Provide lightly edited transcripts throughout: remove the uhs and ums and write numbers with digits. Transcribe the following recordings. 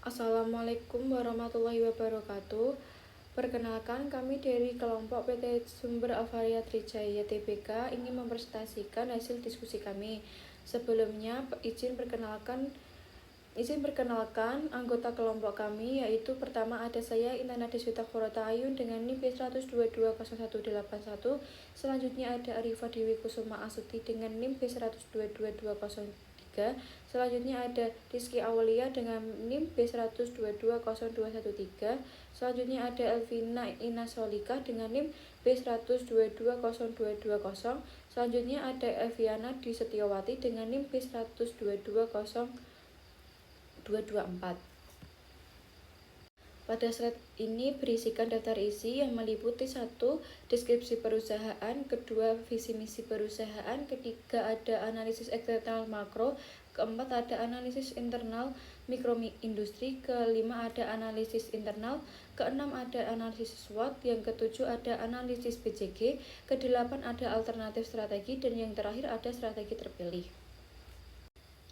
Assalamualaikum warahmatullahi wabarakatuh. Perkenalkan, kami dari kelompok PT Sumber Alvaria Trijaya Tbk ingin mempresentasikan hasil diskusi kami. Sebelumnya, izin perkenalkan anggota kelompok kami, yaitu pertama ada saya Intan Adiswita Khorota Ayun dengan NIM B1220181. Selanjutnya ada Arifah Dewi Kusuma Asuti dengan NIM B1222003. Selanjutnya ada Rizky Aulia dengan NIM B1220213. Selanjutnya ada Elvina Ina Solika dengan NIM B1220220. Selanjutnya ada Eviana Dwi Setiawati dengan NIM B1220224. Pada slide ini berisikan daftar isi yang meliputi 1. Deskripsi perusahaan, 2. Visi misi perusahaan, 3. Ada analisis eksternal makro, 4. Ada analisis internal mikro industri, 5. Ada analisis internal, 6. Ada analisis SWOT, yang 7. Ada analisis BCG, 8. Ada alternatif strategi, dan yang terakhir ada strategi terpilih.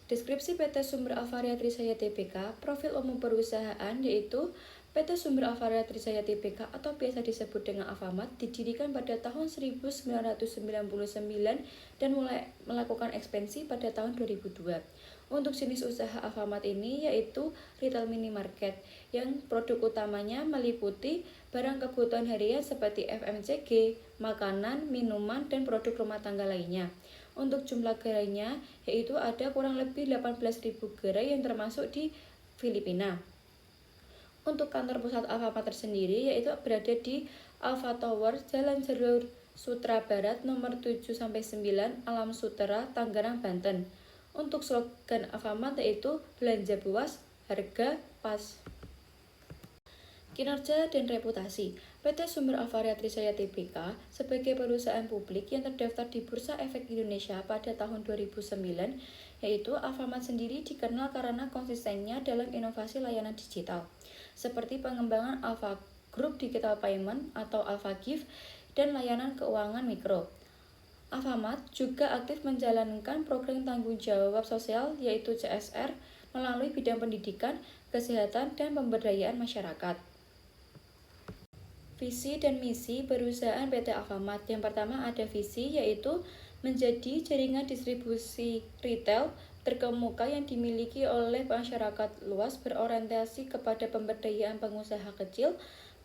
Deskripsi PT Sumber Alvaria Trijaya Tbk. Profil umum perusahaan yaitu PT Sumber Alvaria Trijaya Tbk atau biasa disebut dengan Alfamart didirikan pada tahun 1999 dan mulai melakukan ekspansi pada tahun 2002. Untuk jenis usaha Alfamart ini yaitu retail minimarket yang produk utamanya meliputi barang kebutuhan harian seperti FMCG, makanan, minuman, dan produk rumah tangga lainnya. Untuk jumlah gerainya yaitu ada kurang lebih 18.000 gerai yang termasuk di Filipina. Untuk kantor pusat Alfamart tersendiri yaitu berada di Alfa Tower, Jalan Jalur Sutra Barat nomor 7-9, Alam Sutera, Tangerang, Banten. Untuk slogan Alfamart yaitu belanja puas, harga pas. Kinerja dan reputasi. PT Sumber Alvaria Trijaya Tbk sebagai perusahaan publik yang terdaftar di Bursa Efek Indonesia pada tahun 2009, yaitu Alfamart sendiri dikenal karena konsistennya dalam inovasi layanan digital, seperti pengembangan Alfa Group Digital Payment atau Alfa Gift dan layanan keuangan mikro. Alfamart juga aktif menjalankan program tanggung jawab sosial yaitu CSR melalui bidang pendidikan, kesehatan, dan pemberdayaan masyarakat. Visi dan misi perusahaan PT Alfamart. Yang pertama ada visi yaitu menjadi jaringan distribusi retail terkemuka yang dimiliki oleh masyarakat luas, berorientasi kepada pemberdayaan pengusaha kecil,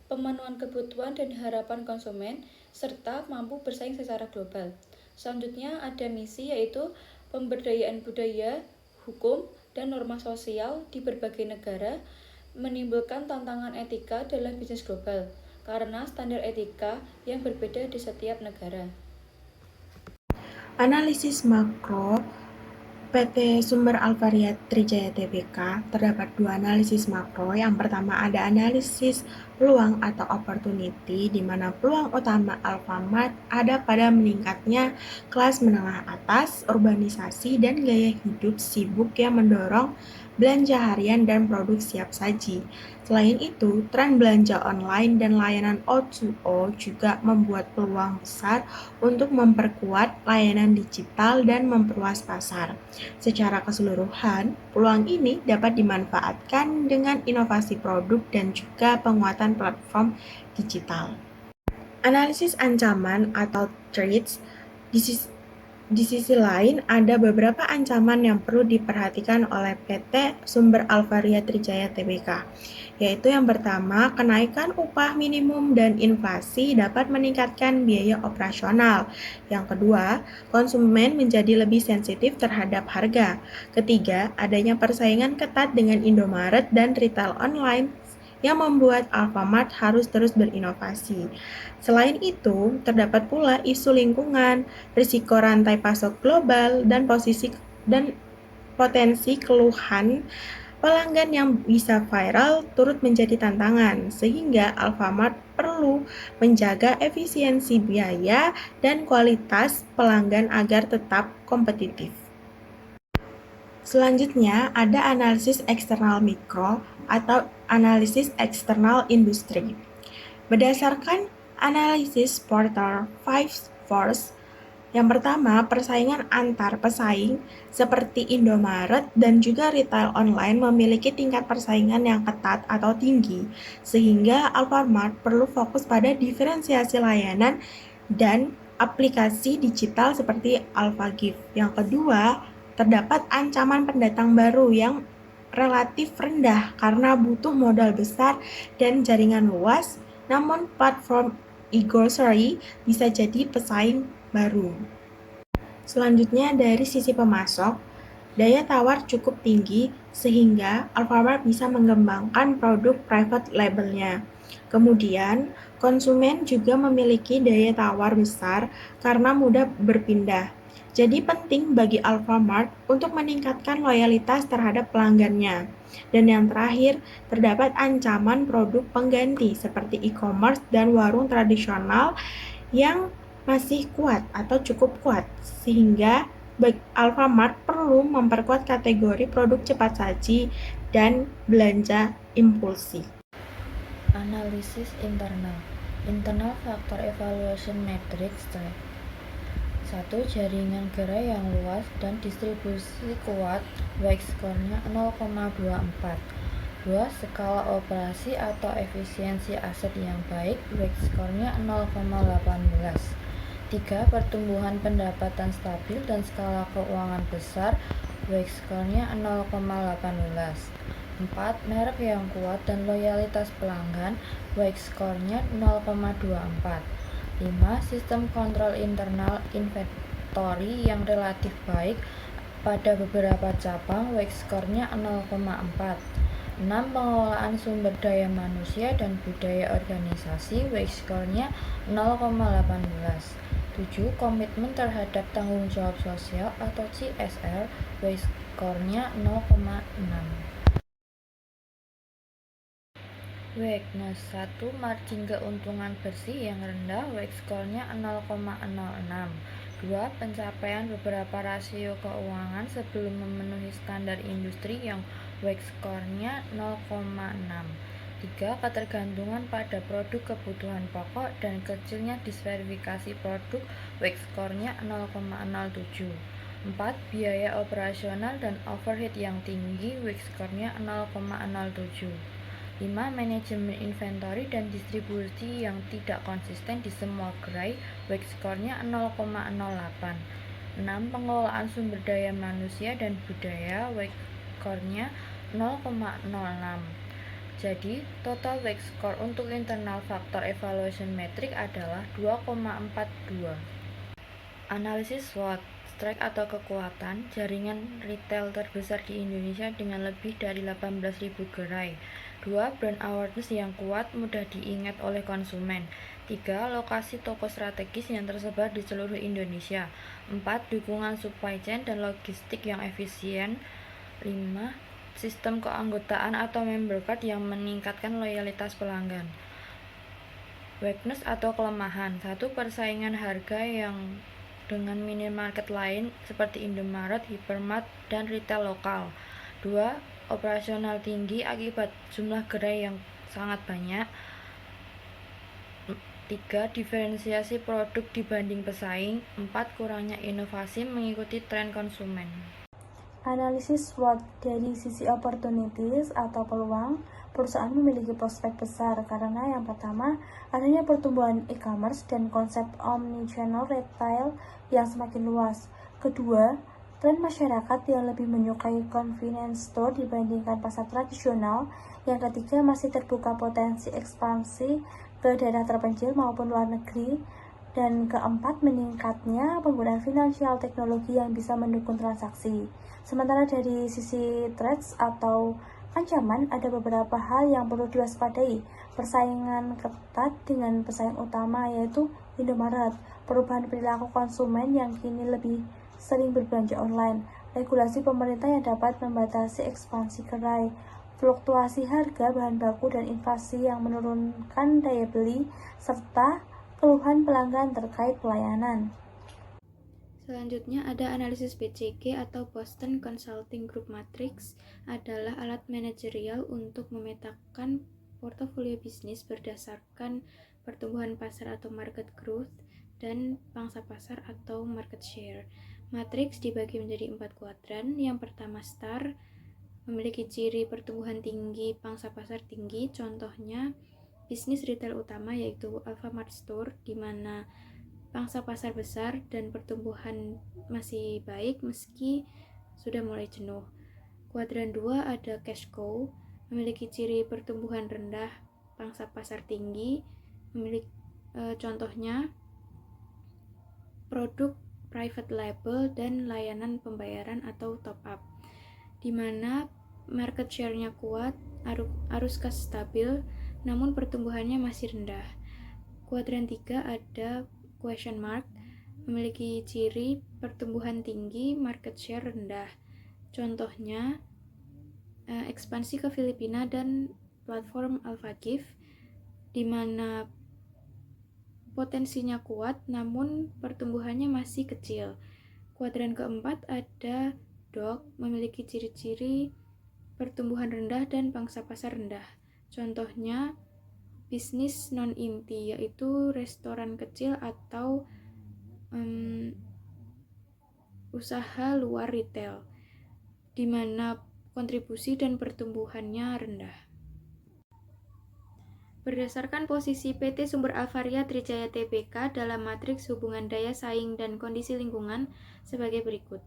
pemenuhan kebutuhan dan harapan konsumen, serta mampu bersaing secara global. Selanjutnya ada misi yaitu pemberdayaan budaya, hukum, dan norma sosial di berbagai negara, menimbulkan tantangan etika dalam bisnis global karena standar etika yang berbeda di setiap negara. Analisis makro PT Sumber Alvaria Trijaya Tbk terdapat 2 analisis makro. Yang pertama ada analisis peluang atau opportunity, di mana peluang utama Alfamart ada pada meningkatnya kelas menengah atas, urbanisasi, dan gaya hidup sibuk yang mendorong belanja harian dan produk siap saji. Selain itu, tren belanja online dan layanan O2O juga membuat peluang besar untuk memperkuat layanan digital dan memperluas pasar. Secara keseluruhan, peluang ini dapat dimanfaatkan dengan inovasi produk dan juga penguatan platform digital. Analisis ancaman atau threats. Di sisi lain, ada beberapa ancaman yang perlu diperhatikan oleh PT Sumber Alvaria Trijaya Tbk, yaitu yang pertama, kenaikan upah minimum dan inflasi dapat meningkatkan biaya operasional. Yang kedua, konsumen menjadi lebih sensitif terhadap harga. Ketiga, adanya persaingan ketat dengan Indomaret dan retail online yang membuat Alfamart harus terus berinovasi. Selain itu, terdapat pula isu lingkungan, risiko rantai pasok global, dan potensi keluhan pelanggan yang bisa viral turut menjadi tantangan, sehingga Alfamart perlu menjaga efisiensi biaya dan kualitas pelanggan agar tetap kompetitif. Selanjutnya, ada analisis eksternal mikro atau analisis eksternal industri. Berdasarkan analisis portal Five Force, Yang pertama, persaingan antar pesaing seperti Indomaret dan juga retail online memiliki tingkat persaingan yang ketat atau tinggi, sehingga Alfamart perlu fokus pada diferensiasi layanan dan aplikasi digital seperti AlfaGift. Yang kedua, terdapat ancaman pendatang baru yang relatif rendah karena butuh modal besar dan jaringan luas, namun platform e-grocery bisa jadi pesaing baru. Selanjutnya dari sisi pemasok, daya tawar cukup tinggi sehingga Alfamart bisa mengembangkan produk private label-nya. Kemudian, konsumen juga memiliki daya tawar besar karena mudah berpindah. Jadi penting bagi Alfamart untuk meningkatkan loyalitas terhadap pelanggannya. Dan yang terakhir, terdapat ancaman produk pengganti seperti e-commerce dan warung tradisional yang masih kuat atau cukup kuat, sehingga Alfamart perlu memperkuat kategori produk cepat saji dan belanja impulsif. Analisis internal. Internal Factor Evaluation Matrix Track. 1. Jaringan gerai yang luas dan distribusi kuat, baik skornya 0,24. 2. Skala operasi atau efisiensi aset yang baik, baik skornya 0,18. 3. Pertumbuhan pendapatan stabil dan skala keuangan besar, baik skornya 0,18. 4. Merek yang kuat dan loyalitas pelanggan, baik skornya 0,24. 5. Sistem kontrol internal inventory yang relatif baik pada beberapa cabang, baik skornya 0,4. 6. Pengelolaan sumber daya manusia dan budaya organisasi, baik skornya 0,18. 7. Komitmen terhadap tanggung jawab sosial atau CSR, baik skornya 0,6. Weakness. 1. Margin keuntungan bersih yang rendah, weak skornya 0,06. 2. Pencapaian beberapa rasio keuangan sebelum memenuhi standar industri yang weak skornya 0,6. 3. Ketergantungan pada produk kebutuhan pokok dan kecilnya diversifikasi produk, weak skornya 0,07. 4. Biaya operasional dan overhead yang tinggi, weak skornya 0,07. 5. Manajemen inventory dan distribusi yang tidak konsisten di semua gerai, weak skornya 0,08. 6. Pengelolaan sumber daya manusia dan budaya, weak skornya 0,06. Jadi, total weak score untuk internal factor evaluation metric adalah 2,42. Analisis SWOT. Strength atau kekuatan, jaringan retail terbesar di Indonesia dengan lebih dari 18.000 gerai. 2. Brand awareness yang kuat, mudah diingat oleh konsumen. 3. Lokasi toko strategis yang tersebar di seluruh Indonesia. 4. Dukungan supply chain dan logistik yang efisien. 5. Sistem keanggotaan atau member card yang meningkatkan loyalitas pelanggan. Weakness atau kelemahan. 1. Persaingan harga yang dengan minimarket lain seperti Indomaret, Hypermart, dan retail lokal. 2. Operasional tinggi akibat jumlah gerai yang sangat banyak. 3. Diferensiasi produk dibanding pesaing. 4. Kurangnya inovasi mengikuti tren konsumen. Analisis SWOT. Dari sisi opportunities atau peluang, perusahaan memiliki prospek besar karena yang pertama, adanya pertumbuhan e-commerce dan konsep omnichannel retail yang semakin luas. Kedua, tren masyarakat yang lebih menyukai convenience store dibandingkan pasar tradisional. Yang ketiga, masih terbuka potensi ekspansi ke daerah terpencil maupun luar negeri. Dan keempat, meningkatnya penggunaan finansial teknologi yang bisa mendukung transaksi. Sementara dari sisi threats atau ancaman, ada beberapa hal yang perlu diwaspadai. Persaingan ketat dengan pesaing utama yaitu Indomaret, perubahan perilaku konsumen yang kini lebih sering berbelanja online, regulasi pemerintah yang dapat membatasi ekspansi gerai, fluktuasi harga bahan baku dan inflasi yang menurunkan daya beli, serta keluhan pelanggan terkait pelayanan. Selanjutnya ada analisis BCG atau Boston Consulting Group Matrix, adalah alat manajerial untuk memetakan portofolio bisnis berdasarkan pertumbuhan pasar atau market growth dan pangsa pasar atau market share. Matriks dibagi menjadi 4 kuadran. Yang pertama star, memiliki ciri pertumbuhan tinggi, pangsa pasar tinggi. Contohnya bisnis retail utama yaitu Alfamart Store, di mana pangsa pasar besar dan pertumbuhan masih baik meski sudah mulai jenuh. Kuadran 2 ada cash cow, memiliki ciri pertumbuhan rendah, pangsa pasar tinggi. Contohnya produk private label dan layanan pembayaran atau top up, di mana market share-nya kuat, arus kas stabil, namun pertumbuhannya masih rendah. Kuadran 3 ada question mark, memiliki ciri pertumbuhan tinggi, market share rendah. Contohnya ekspansi ke Filipina dan platform AlphaGift, di mana potensinya kuat namun pertumbuhannya masih kecil. Kuadran keempat ada dog, memiliki ciri-ciri pertumbuhan rendah dan pangsa pasar rendah. Contohnya bisnis non-inti, yaitu restoran kecil atau usaha luar retail, di mana kontribusi dan pertumbuhannya rendah. Berdasarkan posisi PT Sumber Alvaria Trijaya Tbk dalam matriks hubungan daya saing dan kondisi lingkungan sebagai berikut.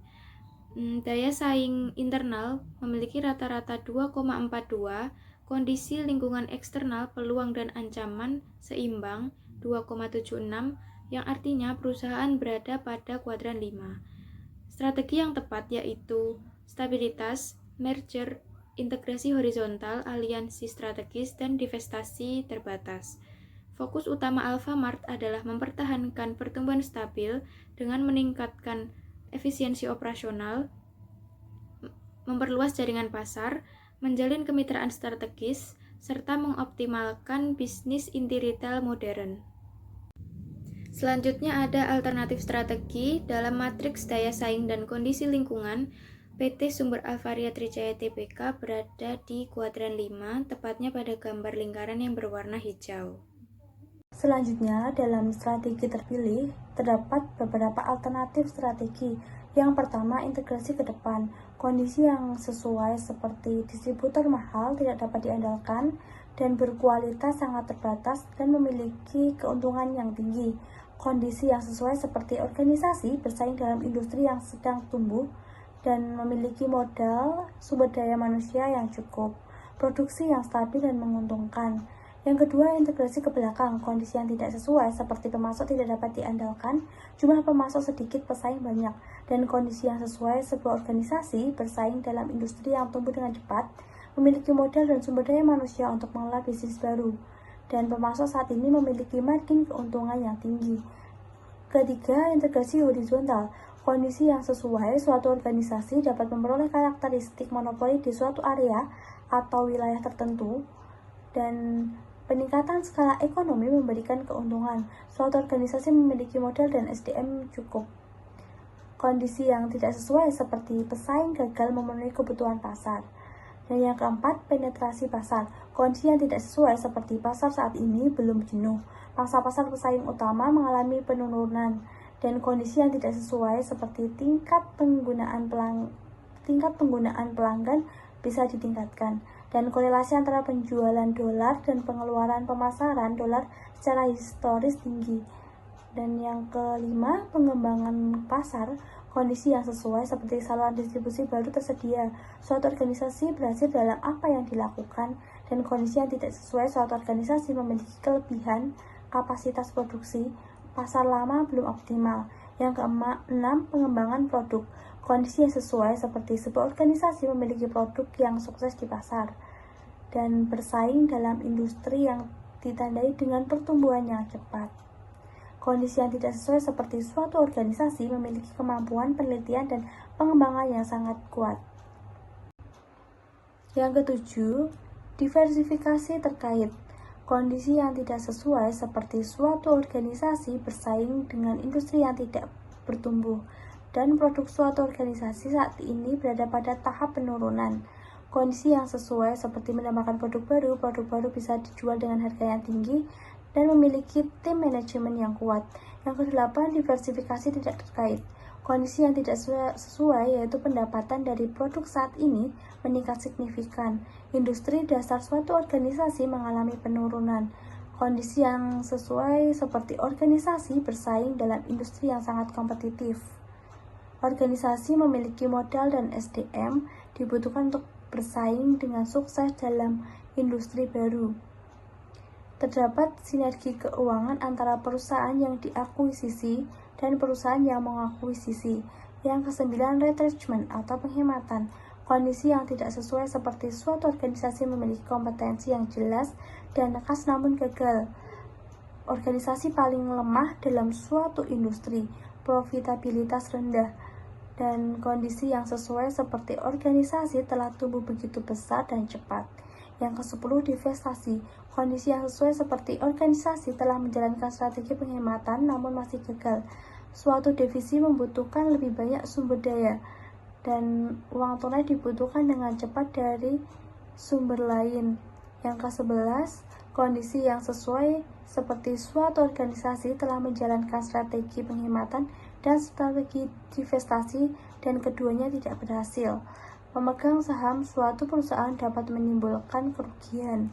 Daya saing internal memiliki rata-rata 2,42, kondisi lingkungan eksternal peluang dan ancaman seimbang 2,76, yang artinya perusahaan berada pada kuadran 5. Strategi yang tepat yaitu stabilitas, merger, integrasi horizontal, aliansi strategis, dan divestasi terbatas. Fokus utama Alfamart adalah mempertahankan pertumbuhan stabil dengan meningkatkan efisiensi operasional, memperluas jaringan pasar, menjalin kemitraan strategis, serta mengoptimalkan bisnis inti retail modern. Selanjutnya ada alternatif strategi dalam matriks daya saing dan kondisi lingkungan. PT Sumber Alvaria Trijaya Tbk berada di kuadran 5, tepatnya pada gambar lingkaran yang berwarna hijau. Selanjutnya, dalam strategi terpilih, terdapat beberapa alternatif strategi. Yang pertama, integrasi ke depan. Kondisi yang sesuai seperti distributor mahal tidak dapat diandalkan dan berkualitas sangat terbatas dan memiliki keuntungan yang tinggi. Kondisi yang sesuai seperti organisasi bersaing dalam industri yang sedang tumbuh dan memiliki modal sumber daya manusia yang cukup, produksi yang stabil dan menguntungkan. Yang kedua, integrasi ke belakang. Kondisi yang tidak sesuai seperti pemasok tidak dapat diandalkan, jumlah pemasok sedikit, pesaing banyak, dan kondisi yang sesuai sebuah organisasi bersaing dalam industri yang tumbuh dengan cepat, memiliki modal dan sumber daya manusia untuk mengelola bisnis baru, dan pemasok saat ini memiliki margin keuntungan yang tinggi. Ketiga, integrasi horizontal. Kondisi yang sesuai, suatu organisasi dapat memperoleh karakteristik monopoli di suatu area atau wilayah tertentu, dan peningkatan skala ekonomi memberikan keuntungan. Suatu organisasi memiliki modal dan SDM cukup. Kondisi yang tidak sesuai seperti pesaing gagal memenuhi kebutuhan pasar. Dan yang keempat, penetrasi pasar. Kondisi yang tidak sesuai seperti pasar saat ini belum jenuh. Pangsa pasar pesaing utama mengalami penurunan. Dan kondisi yang tidak sesuai seperti tingkat penggunaan pelanggan bisa ditingkatkan, dan korelasi antara penjualan dolar dan pengeluaran pemasaran dolar secara historis tinggi. Dan yang kelima, pengembangan pasar. Kondisi yang sesuai seperti saluran distribusi baru tersedia, suatu organisasi berhasil dalam apa yang dilakukan, dan kondisi yang tidak sesuai, suatu organisasi memiliki kelebihan kapasitas produksi, pasar lama belum optimal. Yang keenam, pengembangan produk. Kondisi yang sesuai seperti sebuah organisasi memiliki produk yang sukses di pasar dan bersaing dalam industri yang ditandai dengan pertumbuhan yang cepat. Kondisi yang tidak sesuai seperti suatu organisasi memiliki kemampuan penelitian dan pengembangan yang sangat kuat. Yang ketujuh, diversifikasi terkait. Kondisi yang tidak sesuai seperti suatu organisasi bersaing dengan industri yang tidak bertumbuh, dan produk suatu organisasi saat ini berada pada tahap penurunan. Kondisi yang sesuai seperti menambahkan produk baru bisa dijual dengan harga yang tinggi, dan memiliki tim manajemen yang kuat. Yang kedelapan, diversifikasi tidak terkait. Kondisi yang tidak sesuai yaitu pendapatan dari produk saat ini meningkat signifikan. Industri dasar suatu organisasi mengalami penurunan. Kondisi yang sesuai seperti organisasi bersaing dalam industri yang sangat kompetitif. Organisasi memiliki modal dan SDM dibutuhkan untuk bersaing dengan sukses dalam industri baru. Terdapat sinergi keuangan antara perusahaan yang diakuisisi dan perusahaan yang mengakuisisi. Yang kesembilan, retrenchment atau penghematan. Kondisi yang tidak sesuai seperti suatu organisasi memiliki kompetensi yang jelas dan khas namun gagal. Organisasi paling lemah dalam suatu industri, profitabilitas rendah, dan kondisi yang sesuai seperti organisasi telah tumbuh begitu besar dan cepat. Yang ke-10, divestasi. Kondisi yang sesuai seperti organisasi telah menjalankan strategi penghematan namun masih gagal. Suatu divisi membutuhkan lebih banyak sumber daya dan uang tunai dibutuhkan dengan cepat dari sumber lain. Yang ke-11, kondisi yang sesuai seperti suatu organisasi telah menjalankan strategi penghematan dan strategi divestasi dan keduanya tidak berhasil. Memegang saham suatu perusahaan dapat menimbulkan kerugian.